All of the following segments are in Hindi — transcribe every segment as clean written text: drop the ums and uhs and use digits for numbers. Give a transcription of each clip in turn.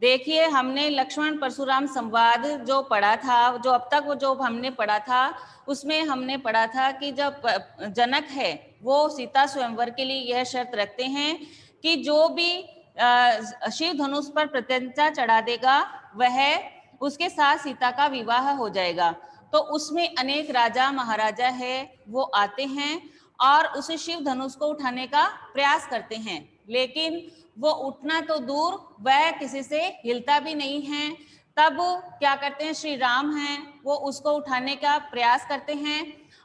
देखिए, हमने लक्ष्मण परशुराम संवाद जो पढ़ा था, जो अब तक वो जो हमने पढ़ा था, उसमें हमने पढ़ा था कि जब जनक है, वो सीता स्वयंवर के लिए यह शर्त रखते हैं कि जो भी शिव धनुष पर प्रत्यंचा चढ़ा देगा, वह उसके साथ सीता का विवाह हो जाएगा। तो उसमें अनेक राजा महाराजा है, वो आते हैं और उस शिव धनुष को उठाने का प्रयास करते हैं, लेकिन वो उठना तो दूर, वह किसी से हिलता भी नहीं है। तब क्या करते हैं, श्री राम हैं, वो उसको उठाने का प्रयास करते हैं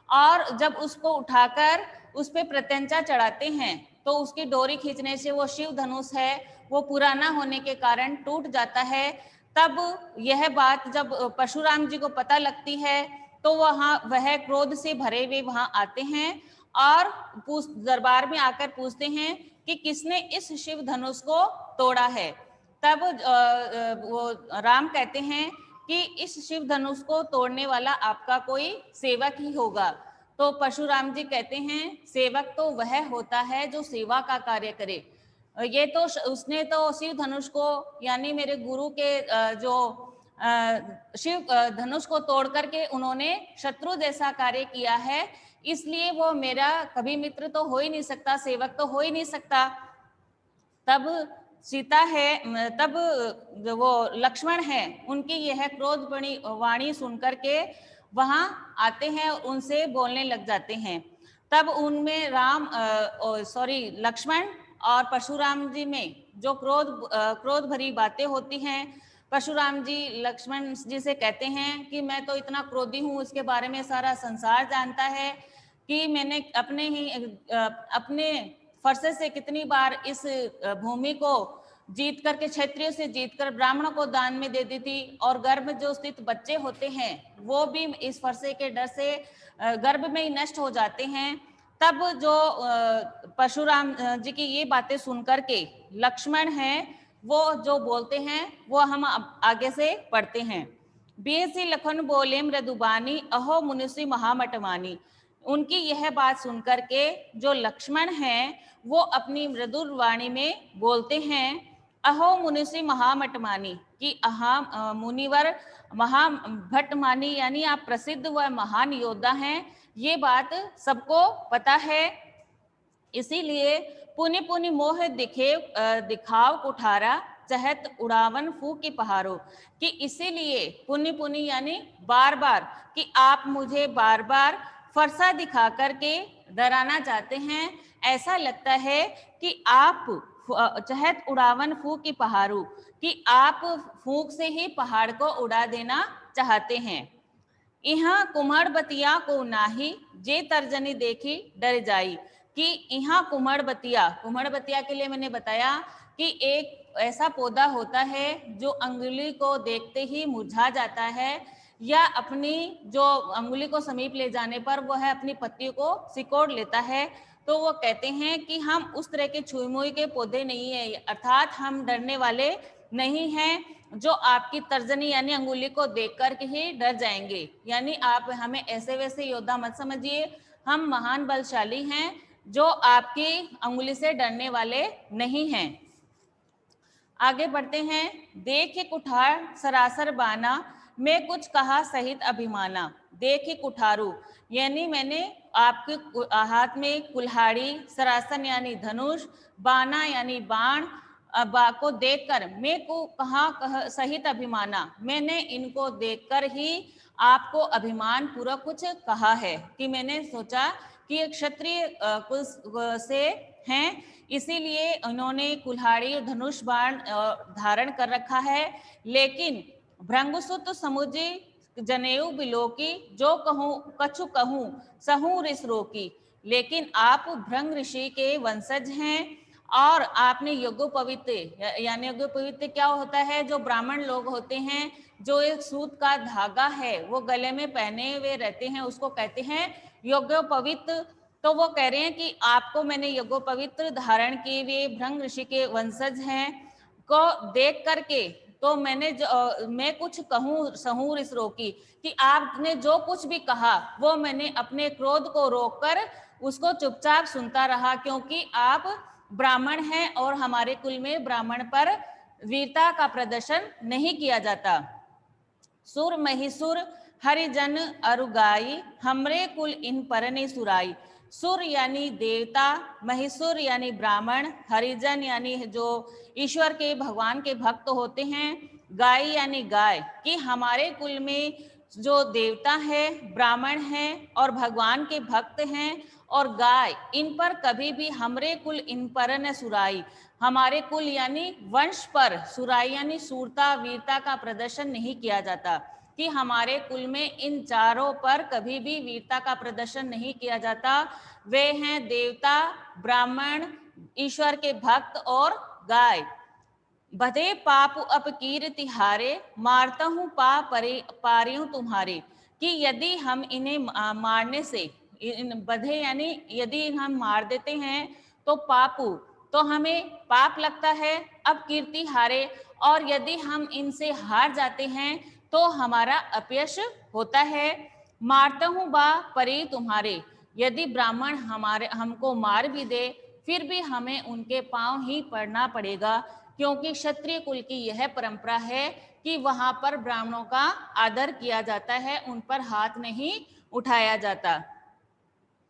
और जब उसको उठाकर उस पे प्रत्यंचा चढ़ाते हैं तो उसकी डोरी खींचने से वो शिव धनुष है, वो पूरा ना होने के कारण टूट जाता है। तब यह बात जब परशुराम जी को पता लगती है तो वह क्रोध से भरे हुए वहां आते हैं और दरबार में आकर पूछते हैं कि किसने इस शिव धनुष को तोड़ा है। तब वो राम कहते हैं कि इस शिव धनुष को तोड़ने वाला आपका कोई सेवक ही होगा। तो परशुराम जी कहते हैं, सेवक तो वह होता है जो सेवा का कार्य करे। ये तो उसने तो शिव धनुष को, यानी मेरे गुरु के जो शिव धनुष को तोड़ करके उन्होंने शत्रु जैसा कार्य किया है, इसलिए वो मेरा कभी मित्र तो हो ही नहीं सकता, सेवक तो हो ही नहीं सकता। तब सीता है, तब जो वो लक्ष्मण है, उनकी यह क्रोध वाणी सुनकर के वहां आते हैं और उनसे बोलने लग जाते हैं। तब उनमें लक्ष्मण और परशुराम जी में जो क्रोध भरी बातें होती हैं। परशुराम जी लक्ष्मण जी से कहते हैं कि मैं तो इतना क्रोधी हूँ, इसके बारे में सारा संसार जानता है कि मैंने अपने फरसे से कितनी बार इस भूमि को जीत करके, क्षत्रियों से जीत कर ब्राह्मणों को दान में दे दी थी, और गर्भ में जो स्थित बच्चे होते हैं वो भी इस फरसे के डर से गर्भ में ही नष्ट हो जाते हैं। तब जो परशुराम जी की ये बातें सुनकर के लक्ष्मण हैं, वो जो बोलते हैं वो हम आगे से पढ़ते हैं। बीसी लखन बोले मृदुबानी, अहो मुनिषि महामटमानी। उनकी यह बात सुनकर के जो लक्ष्मण हैं, वो अपनी मृदुल वाणी में बोलते हैं, अहो मुनिषि महामटमानी, कि अहा मुनिवर महाभट्टमानी, यानी आप प्रसिद्ध व महान योद्धा हैं, ये बात सबको पता है। इसीलिए पुनि पुनि मोह दिखाव कुठारा, चहत उड़ावन फू की पहाड़ों, कि इसीलिए पुनि पुनि यानी बार बार, कि आप मुझे बार बार फरसा दिखा करके डराना चाहते हैं। ऐसा लगता है कि आप चहत उड़ावन फूक की पहाड़ों, कि आप फूंक से ही पहाड़ को उड़ा देना चाहते हैं। यहाँ कुम्हड़ बतिया को नाही, जे तर्जनी देखी डर जाई, कि यहाँ कुम्हड़ बतिया के लिए मैंने बताया कि एक ऐसा पौधा होता है जो अंगुली को देखते ही मुरझा जाता है, या अपनी जो अंगुली को समीप ले जाने पर वह अपनी पत्तियों को सिकोड़ लेता है। तो वो कहते हैं कि हम उस तरह के छुई मुई के पौधे नहीं है, अर्थात हम डरने वाले नहीं हैं, जो आपकी तर्जनी यानी अंगुली को देखकर के ही डर जाएंगे। यानी आप हमें ऐसे वैसे योद्धा मत समझिए, हम महान बलशाली हैं जो आपकी अंगुली से डरने वाले नहीं हैं। आगे बढ़ते हैं। देख कुठार सरासर बाना, मैं कुछ कहा सहित अभिमाना। देख कुठारू, यानी मैंने आपके हाथ में कुल्हाड़ी, सरासन यानी धनुष, बाना यानी बाण को देखकर मैं को कहा सहित अभिमाना, मैंने इनको देखकर ही आपको अभिमान पूर्वक कुछ कहा है, कि मैंने सोचा कि एक क्षत्रिय कुल से हैं, इसीलिए उन्होंने कुल्हाड़ी और धनुष बाण धारण कर रखा है। लेकिन भृंगुसुत समुझी जनेऊ बिलोकी, जो कहूँ कछु कहूँ सहूँ रिस रोकी। लेकिन आप भृंग ऋषि के वंशज हैं और आपने यज्ञोपवीत, यानी यज्ञोपवीत क्या होता है, जो ब्राह्मण लोग होते हैं, जो एक सूत का धागा है वो गले में पहने हुए रहते हैं, उसको कहते हैं यज्ञोपवीत। तो वो कह रहे हैं कि आपको मैंने यज्ञोपवित्र धारण किए हुए भृंग ऋषि के वंशज हैं को देख करके, तो मैं कुछ कहूँ सहूर इस रोकी, कि आपने जो कुछ भी कहा वो मैंने अपने क्रोध को रोककर उसको चुपचाप सुनता रहा, क्योंकि आप ब्राह्मण हैं और हमारे कुल में ब्राह्मण पर वीरता का प्रदर्शन नहीं किया जाता। सुर महिसुर हरिजन अरुगाई, हमरे कुल इन परने सुराई। सुर यानी देवता, महिसुर यानी ब्राह्मण, हरिजन यानी जो ईश्वर के भगवान के भक्त होते हैं, गाय यानी गाय, कि हमारे कुल में जो देवता है, ब्राह्मण है और भगवान के भक्त हैं और गाय, इन पर कभी भी हमरे कुल इन पर न सुराई, हमारे कुल यानी वंश पर सुराई यानी सूरता वीरता का प्रदर्शन नहीं किया जाता, कि हमारे कुल में इन चारों पर कभी भी वीरता का प्रदर्शन नहीं किया जाता। वे हैं देवता, ब्राह्मण, ईश्वर के भक्त और गाय। बधे पाप अपकीर तिहारे, मारता हूँ पा परे पारियों तुम्हारे, कि यदि हम इन्हें मारने से, इन बधे यानी यदि हम मार देते हैं तो पापू, तो हमें पाप लगता है, अब कीर्ति हारे, और यदि हम इनसे हार जाते हैं तो हमारा अपयश होता है। मारता हूँ बा परे तुम्हारे, यदि ब्राह्मण हमारे हमको मार भी दे फिर भी हमें उनके पांव ही पड़ना पड़ेगा, क्योंकि क्षत्रिय कुल की यह परंपरा है कि वहां पर ब्राह्मणों का आदर किया जाता है, उन पर हाथ नहीं उठाया जाता।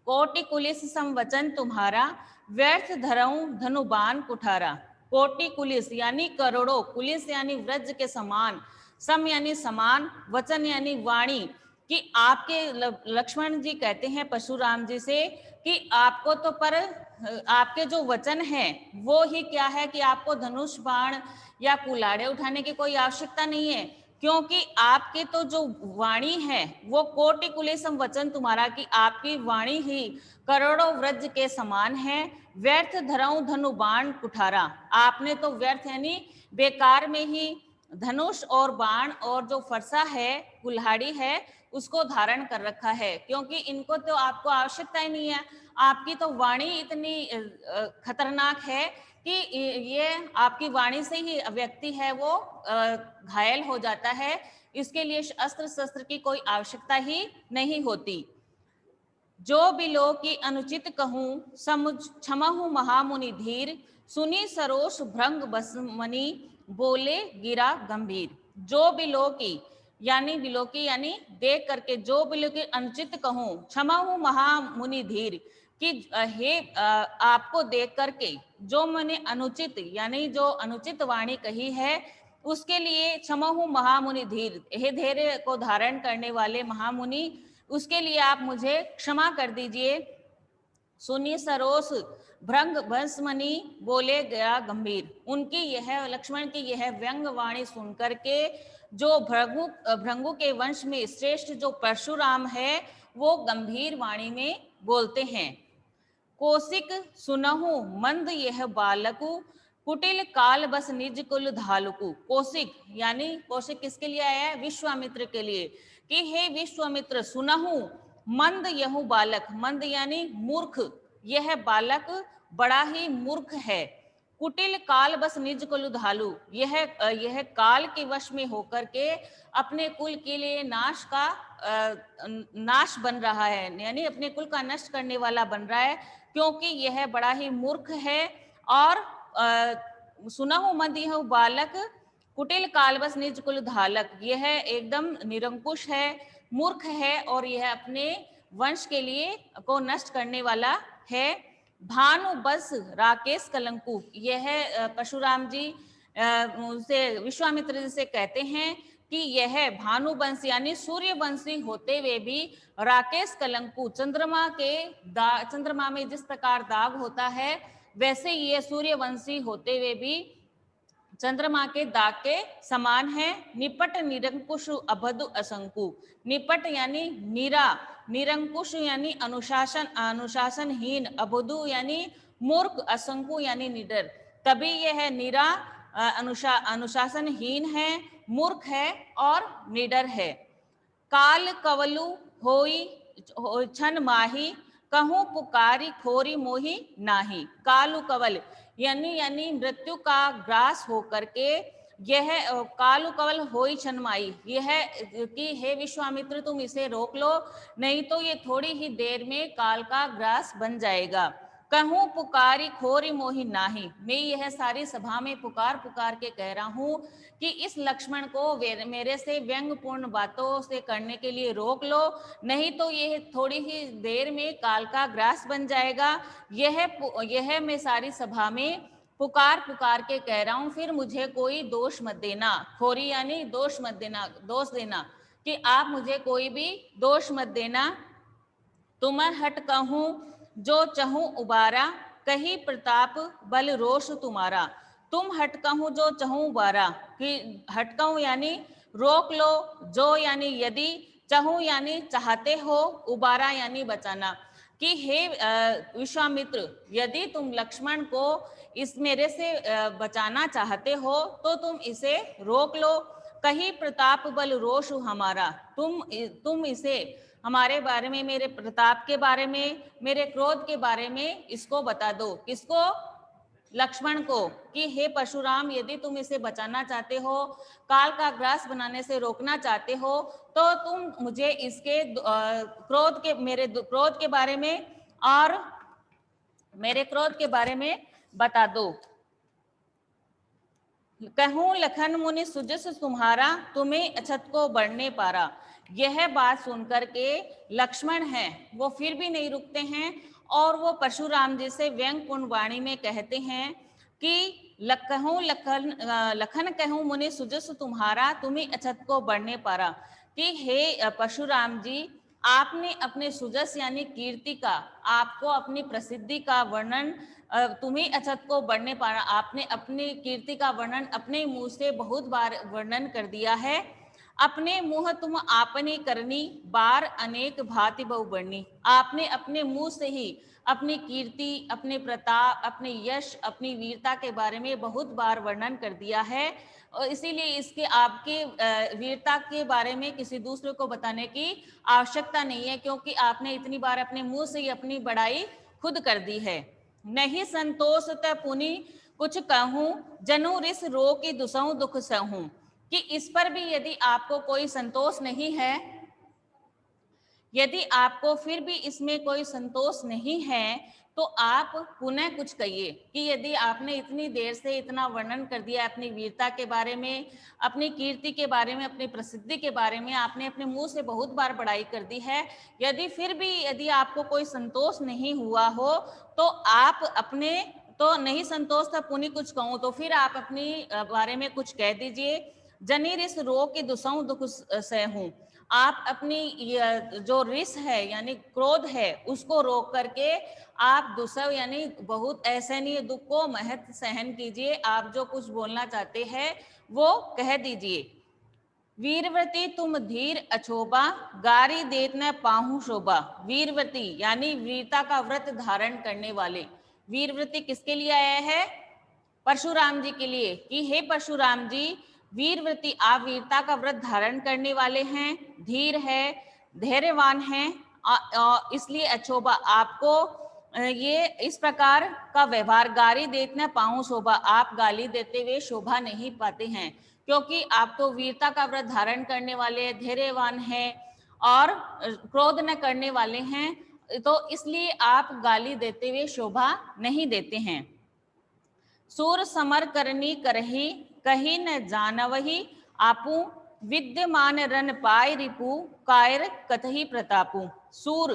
कोटि कुलिस संवचन तुम्हारा, व्यर्थ धरऊं धनुबान कुठारा। कोटि कुलिस यानी करोड़ों, कुलिस यानी व्रज के समान, सम यानी समान, वचन यानी वाणी, कि आपके लक्ष्मण जी कहते हैं परशुराम जी से कि आपको तो पर आपके जो वचन है वो ही क्या है कि आपको धनुष बाण या कुलाड़े उठाने की कोई आवश्यकता नहीं है, क्योंकि आपके तो जो वाणी है वो कोटि कुलेसम वचन तुम्हारा, कि आपकी वाणी ही करोड़ों व्रज के समान है। व्यर्थ धरऊं धनु बाण कुठारा, आपने तो व्यर्थ यानी बेकार में ही धनुष और बाण और जो फरसा है, कुल्हाड़ी है, उसको धारण कर रखा है, क्योंकि इनको तो आपको आवश्यकता ही नहीं है। आपकी तो वाणी इतनी खतरनाक है कि ये आपकी वाणी से ही व्यक्ति है वो घायल हो जाता है, इसके लिए अस्त्र शस्त्र की कोई आवश्यकता ही नहीं होती। जो बिलो की अनुचित कहूँ समुझ क्षमहु महामुनि धीर, सुनी सरोष भृंग बसमनी, बोले गिरा गंभीर। जो बिलो की यानी बिलोकी यानी देख करके, जो बिलो की अनुचित कहूँ क्षमहु महामुनि धीर, कि हे आपको देख करके जो मैंने अनुचित यानी जो अनुचित वाणी कही है उसके लिए क्षमहु महामुनि धीर, हे धैर्य को धारण करने वाले महामुनि, उसके लिए आप मुझे क्षमा कर दीजिए। सुनी सरोस भृंग भस्मनी, बोले गया गंभीर। उनकी यह लक्ष्मण की यह व्यंग वाणी सुनकर के जो भृंगु के वंश में श्रेष्ठ जो परशुराम है वो गंभीर वाणी में बोलते हैं। कोशिक सुनहु मंद यह बालकु, कुटिल काल बस निज कुल धालुकु। कौशिक यानी कौशिक किसके लिए आया है? विश्वामित्र के लिए, कि हे विश्वामित्र सुनहु मंद यहु बालक, मंद यानी मूर्ख, यह बालक बड़ा ही मूर्ख है। कुटिल काल बस निज कुल धालु, यह काल के वश में होकर के अपने कुल के लिए नाश बन रहा है, यानी अपने कुल का नष्ट करने वाला बन रहा है, क्योंकि यह बड़ा ही मूर्ख है। और सुनहु मंद यह बालक कुटिल कालबस निज कुल धालक, यह एकदम निरंकुश है, मूर्ख है और यह अपने वंश के लिए को नष्ट करने वाला है। भानु बस राकेश कलंकु, यह परशुराम जी उनसे विश्वामित्र जी से कहते हैं कि यह भानुवंश यानी सूर्यवंशी होते हुए भी राकेश कलंकु, चंद्रमा में जिस प्रकार दाग होता है वैसे ये सूर्यवंशी होते हुए भी चंद्रमा के दाग के समान है। निपट निरंकुश अभदु असंकु, निपट यानी नीरा, निरंकुश यानी अनुशासनहीन, अभदु यानी मूर्ख, असंकु यानी निडर। तभी यह नीरा अनुशासनहीन है, मूर्ख है और निडर है। काल कवलु होई छन माही, कहूँ पुकारी खोरी मोही नाही। कालु कवल यानी मृत्यु का ग्रास होकर के यह कालु कवल होई छनमाई, यह कि हे विश्वामित्र तुम इसे रोक लो, नहीं तो ये थोड़ी ही देर में काल का ग्रास बन जाएगा। कहूँ पुकारी खोरी मोहि नाही। मैं यह सारी सभा में पुकार पुकार के कह रहा हूँ कि इस लक्ष्मण को मेरे से व्यंग्यपूर्ण बातों से करने के लिए रोक लो, नहीं तो यह थोड़ी ही देर में काल का ग्रास बन जाएगा। यह मैं सारी सभा में पुकार पुकार के कह रहा हूँ, फिर मुझे कोई दोष मत देना। खोरी यानी दोष मत देना, दोष देना कि आप मुझे कोई भी दोष मत देना। तुमर हट कहूँ जो चहूँ उबारा, कही प्रताप बल रोष तुम्हारा। तुम हट कहूँ जो चहूँ उबारा, कि हट कहूँ यानी रोक लो, जो यानी यदि, चहूँ यानी चाहते हो, उबारा यानी बचाना। कि हे विश्वामित्र, यदि तुम लक्ष्मण को इस मेरे से बचाना चाहते हो तो तुम इसे रोक लो। कही प्रताप बल रोष हमारा, तुम इसे हमारे बारे में, मेरे प्रताप के बारे में, मेरे क्रोध के बारे में इसको बता दो। किसको? लक्ष्मण को। कि हे परशुराम, यदि तुम इसे बचाना चाहते हो, काल का ग्रास बनाने से रोकना चाहते हो, तो तुम मुझे इसके मेरे क्रोध के बारे में और मेरे क्रोध के बारे में बता दो। कहूँ लखन मुनि सुजस तुम्हारा, तुम्हें अछत को बढ़ने पारा। यह बात सुनकर के लक्ष्मण हैं वो फिर भी नहीं रुकते हैं और वो परशुराम जी से व्यंग्यपूर्ण वाणी में कहते हैं कि लखन कहूँ मुनि सुजस तुम्हारा, तुम्हें अछत को बढ़ने पारा। कि हे परशुराम जी, आपने अपने सुजस यानी कीर्ति का, आपको अपनी प्रसिद्धि का वर्णन, तुम्हें अछत को बढ़ने पारा, आपने अपनी कीर्ति का वर्णन अपने मुंह से बहुत बार वर्णन कर दिया है। अपने मुंह तुम आपने करनी, बार अनेक भांति बहु बढ़नी। आपने अपने मुंह से ही अपनी कीर्ति, अपने प्रताप, अपने यश, अपनी वीरता के बारे में बहुत बार वर्णन कर दिया है, और इसीलिए इसके आपके वीरता के बारे में किसी दूसरे को बताने की आवश्यकता नहीं है, क्योंकि आपने इतनी बार अपने मुंह से ही अपनी बड़ाई खुद कर दी है। नहीं संतोष त पुनि कुछ कहूँ, जनु रिस रो की दुसहूं दुख सहूं। कि इस पर भी यदि आपको कोई संतोष नहीं है, यदि आपको फिर भी इसमें कोई संतोष नहीं है, तो आप पुनः कुछ कहिए। कि यदि आपने इतनी देर से इतना वर्णन कर दिया अपनी वीरता के बारे में, अपनी कीर्ति के बारे में, अपनी प्रसिद्धि के बारे में, आपने अपने मुंह से बहुत बार बड़ाई कर दी है, यदि फिर भी यदि आपको कोई संतोष नहीं हुआ हो, तो आप अपने, तो नहीं संतोष था पुनि कुछ कहूँ, तो फिर आप अपनी बारे में कुछ कह दीजिए। जनी रिस रो के दुसहूं दुख सहूं। आप अपनी जो रिस है यानी क्रोध है उसको रोक करके आप दुसव यानी बहुत असहनीय दुख को महत सहन कीजिए। आप जो कुछ बोलना चाहते हैं वो कह दीजिए। वीरवती तुम धीर अछोबा, गारी देत न पाहू शोभा। वीरवती यानी वीरता का व्रत धारण करने वाले। वीरवती किसके लिए आया है? परशुराम जी के लिए। कि हे परशुराम जी, वीरव्रती, आप वीरता का व्रत धारण करने वाले हैं, धीर है, धैर्यवान हैं, इसलिए अछोभा, आपको ये इस प्रकार का व्यवहार, गाली देते न पाऊं शोभा, आप गाली देते हुए शोभा नहीं पाते हैं, क्योंकि आप तो वीरता का व्रत धारण करने वाले, धैर्यवान हैं और क्रोध न करने वाले हैं, तो इसलिए आप गाली देते हुए शोभा नहीं देते हैं। सूर समर करनी करही, कही न जानवही आपू, विद्यमान रन पाय रिपु, कायर कतही प्रतापू। सूर,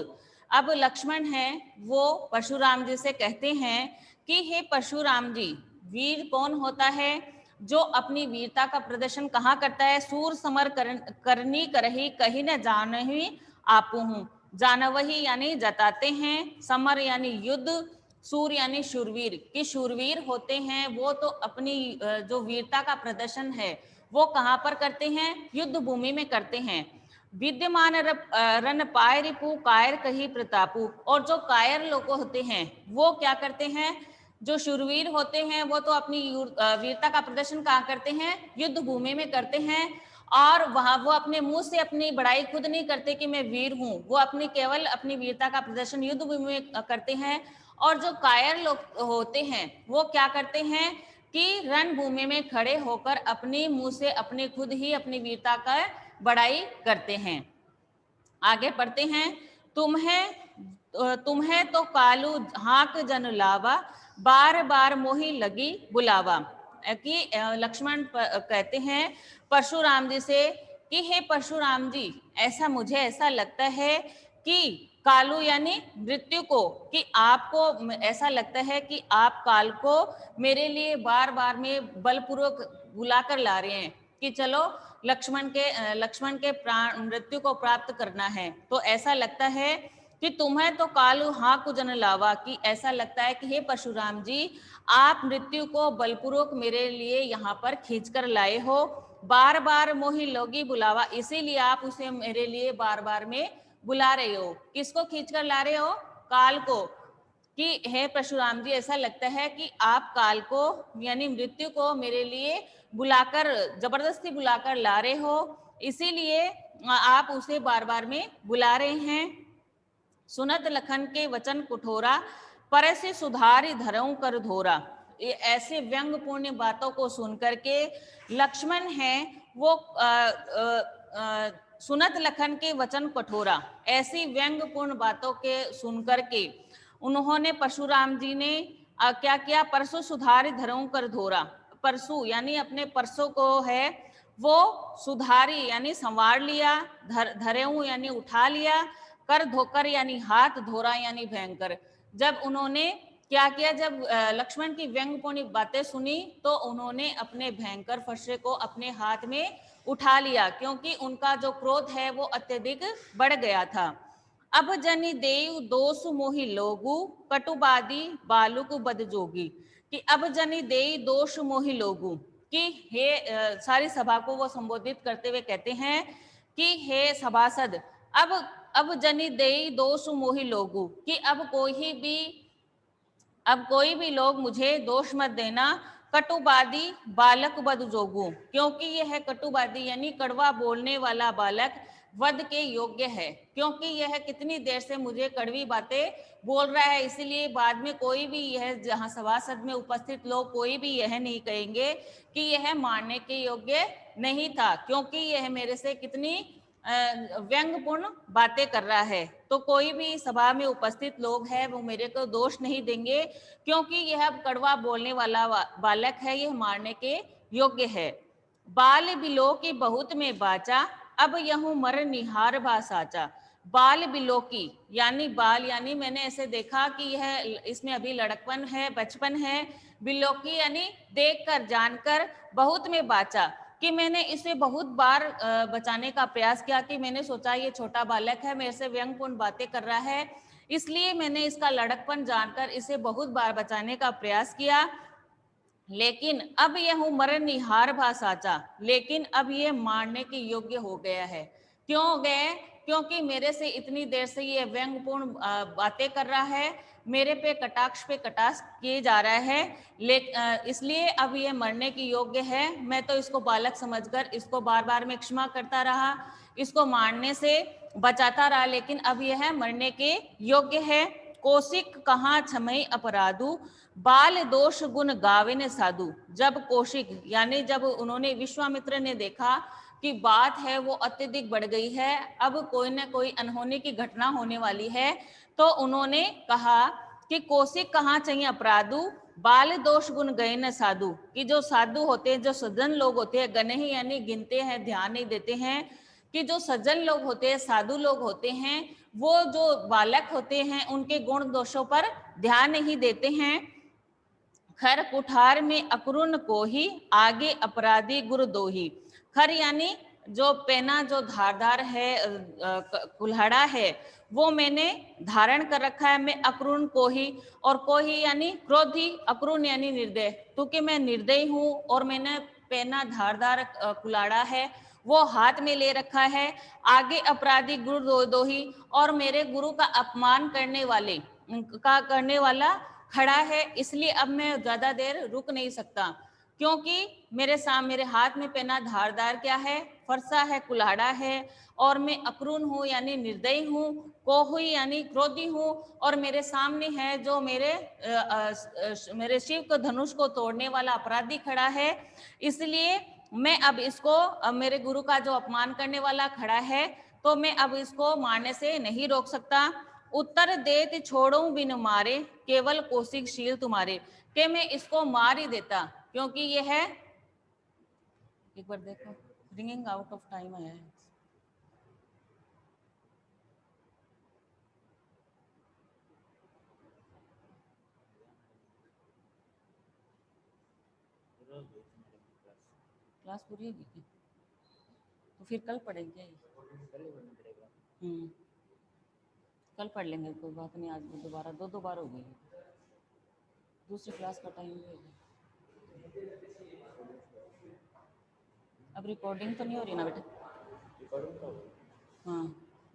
अब लक्ष्मण है वो परशुराम जी से कहते हैं कि हे परशुराम जी, वीर कौन होता है? जो अपनी वीरता का प्रदर्शन कहाँ करता है? सूर समर करनी करही, कही न जानही आपू हूँ। जानवही यानी जताते हैं, समर यानी युद्ध, सूर यानी शूरवीर। कि शूरवीर होते हैं वो तो अपनी जो वीरता का प्रदर्शन है वो कहाँ पर करते हैं? युद्ध भूमि में करते हैं। विद्यमान रन पाय रिपु, कायर कही प्रतापु। और जो कायर लोग होते हैं वो क्या करते हैं? जो शूरवीर होते हैं वो तो अपनी वीरता का प्रदर्शन कहाँ करते हैं? युद्ध भूमि में करते हैं। और वहां वो अपने मुंह से अपनी बड़ाई खुद नहीं करते कि मैं वीर हूं, वो अपनी केवल अपनी वीरता का प्रदर्शन युद्ध भूमि में करते हैं। और जो कायर लोग होते हैं वो क्या करते हैं कि रणभूमि में खड़े होकर अपने मुंह से अपने खुद ही अपनी वीरता का बड़ाई करते हैं। आगे पढ़ते हैं। तुम्हें तुम्हें तो कालू हाँक जन लावा, बार बार मोही लगी बुलावा। कि लक्ष्मण कहते हैं परशुराम जी से कि हे परशुराम जी, ऐसा मुझे ऐसा लगता है कि कालू यानी मृत्यु को, कि आपको ऐसा लगता है कि आप काल को मेरे लिए बार बार में बलपूर्वक बुला कर ला रहे हैं कि चलो लक्ष्मण के प्राण मृत्यु को प्राप्त करना है। तो ऐसा लगता है कि तुम्हें तो कालू हाँ कुजन लावा, कि ऐसा लगता है कि हे परशुराम जी, आप मृत्यु को बलपूर्वक मेरे लिए यहाँ पर खींच कर लाए हो, बार बार मोही लोगी बुलावा, इसीलिए आप उसे मेरे लिए बार बार में बुला रहे हो। किसको खींच कर ला रहे हो? काल को। कि हे परशुराम जी, ऐसा लगता है कि आप काल को यानी मृत्यु को मेरे लिए बुलाकर, जबरदस्ती बुलाकर ला रहे हो, इसीलिए आप उसे बार बार में बुला रहे हैं। सुनत लखन के वचन कठोरा, पर से सुधारी धरऊं कर धोरा। ये ऐसे व्यंगपूर्ण बातों को सुन करके लक्ष्मण है वो सुनत लखन के वचन कठोरा, ऐसी व्यंगपूर्ण बातों के सुन करके उन्होंने परशुराम जी ने क्या किया? परसु सुधारी धरऊं कर धोरा। परसु यानी अपने परसों को है वो सुधारी यानी संवार लिया, धरेऊ यानी उठा लिया, कर धोकर यानी हाथ, धोरा यानी भयंकर। जब उन्होंने क्या किया? जब लक्ष्मण की व्यंगपूर्ण बातें सुनी तो उन्होंने अपने भयंकर फरसे को अपने हाथ में उठा लिया, क्योंकि उनका जो क्रोध है वो अत्यधिक बढ़ गया था। अब जनि देव दोष मोहि लोगु, कटुबादी बालुक बद जोगी। कि अब जनि देव दोष मोहि लोगु, कि हे सारी सभा को वो संबोधित करते हुए कहते हैं कि हे सभासद, अब जनि देई दोष मोहि लोगु, कि अब कोई भी लोग मुझे दोष मत देना, कटुबादी बालक वध जोगु, क्योंकि यह कटुबादी यानी कड़वा बोलने वाला बालक वध के योग्य है, क्योंकि यह कितनी देर से मुझे कड़वी बातें बोल रहा है। इसीलिए बाद में कोई भी यह जहां सभासद में उपस्थित लोग कोई भी यह नहीं कहेंगे कि यह मारने के योग्य नहीं था, क्योंकि यह मेरे से कितनी व्यंगपूर्ण बातें कर रहा है। तो कोई भी सभा में उपस्थित लोग हैं वो मेरे को दोष नहीं देंगे, क्योंकि यह कड़वा बोलने वाला बालक है, यह मारने के योग्य है। बाल बिलो की बहुत में बाचा, अब यहूं मर निहार भा साचा। बाल बिलो की यानी बाल यानी मैंने ऐसे देखा कि यह इसमें अभी लड़कपन है, बचपन है। बिलो की यानी देखकर जानकर, बहुत में बाचा कि मैंने इसे बहुत बार बचाने का प्रयास किया, कि मैंने सोचा ये छोटा बालक है, मेरे से व्यंगपूर्ण बातें कर रहा है, इसलिए मैंने इसका लड़कपन जानकर इसे बहुत बार बचाने का प्रयास किया। लेकिन अब यह उम्र निहार भा साचा, लेकिन अब ये मारने के योग्य हो गया है। क्यों हो गए? क्योंकि मेरे से इतनी देर से ये व्यंगपूर्ण बातें कर रहा है, मेरे पे कटाक्ष किए जा रहा है, इसलिए अब ये मरने की योग्य है। मैं तो इसको बालक समझकर इसको बार बार मैं क्षमा करता रहा, इसको मारने से बचाता रहा, लेकिन अब यह मरने के योग्य है। कौशिक कहाँ छमई अपराधु, बाल दोष गुण गाविन साधु। जब कौशिक यानी जब उन्होंने विश्वामित्र ने देखा कि बात है वो अत्यधिक बढ़ गई है, अब कोई ना कोई अनहोनी की घटना होने वाली है, तो उन्होंने कहा कि कौशिक कहाँ चाहिए अपराधु, बाल दोष गुण गए न साधु। कि जो साधु होते हैं, जो सज्जन लोग होते हैं, गने ही यानी गिनते हैं, ध्यान नहीं देते हैं, कि जो सज्जन लोग होते हैं, साधु लोग होते हैं, वो जो बालक होते हैं उनके गुण दोषों पर ध्यान नहीं देते हैं। खर कुठार में अक्रुन को ही, आगे अपराधी गुरु दोही। खर यानी जो पेना जो धारदार है, कुल्हाड़ा है, वो मैंने धारण कर रखा है। मैं अक्रुन को ही, और को ही यानी क्रोधी, अक्रुन यानी निर्दय, क्योंकि मैं निर्दयी हूँ और मैंने पेना धारदार कुल्हाड़ा है वो हाथ में ले रखा है। आगे अपराधी गुरु दोही, और मेरे गुरु का अपमान करने वाला खड़ा है, इसलिए अब मैं ज्यादा देर रुक नहीं सकता, क्योंकि मेरे हाथ में पेना धारदार क्या है, फरसा है, कुल्हाड़ा है, और मैं अक्रून हूँ यानी निर्दयी हूँ, कोहुई यानी क्रोधी हूँ, और मेरे सामने है जो मेरे शिव को धनुष को तोड़ने वाला अपराधी खड़ा है। इसलिए मैं अब इसको, मेरे गुरु का जो अपमान करने वाला खड़ा है, तो मैं अब इसको मारने से नहीं रोक सकता। उत्तर देत छोड़ूं बिन मारे, केवल कौशिकशील तुम्हारे। कि मैं इसको मार ही देता, क्योंकि ये है, एक बार देखो, रिंगिंग आउट ऑफ टाइम आया है। क्लास पूरी होगी क्या? तो फिर कल पढ़ेंगे। कल पढ़ लेंगे, कोई बात नहीं। आज दोबारा दो बार हो गई, दूसरी क्लास का टाइम भी हो गया। अब रिकॉर्डिंग तो नहीं हो रही ना बेटा? हाँ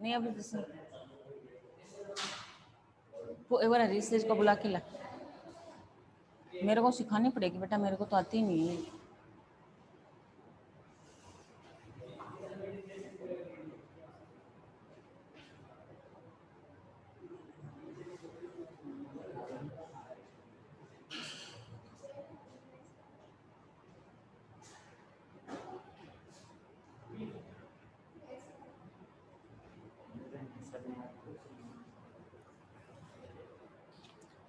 नहीं, अभी एक बार रिसर्च को बुला के ला, मेरे को सिखानी पड़ेगी बेटा, मेरे को तो आती ही नहीं है।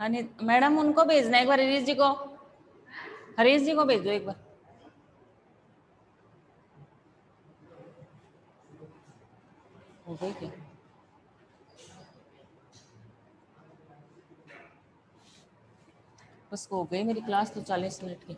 हाँ नहीं मैडम, उनको भेजना एक बार, हरीश जी को, हरीश जी को भेज दो एक बार। हो गई क्या? बस हो गई मेरी क्लास तो 40 मिनट की।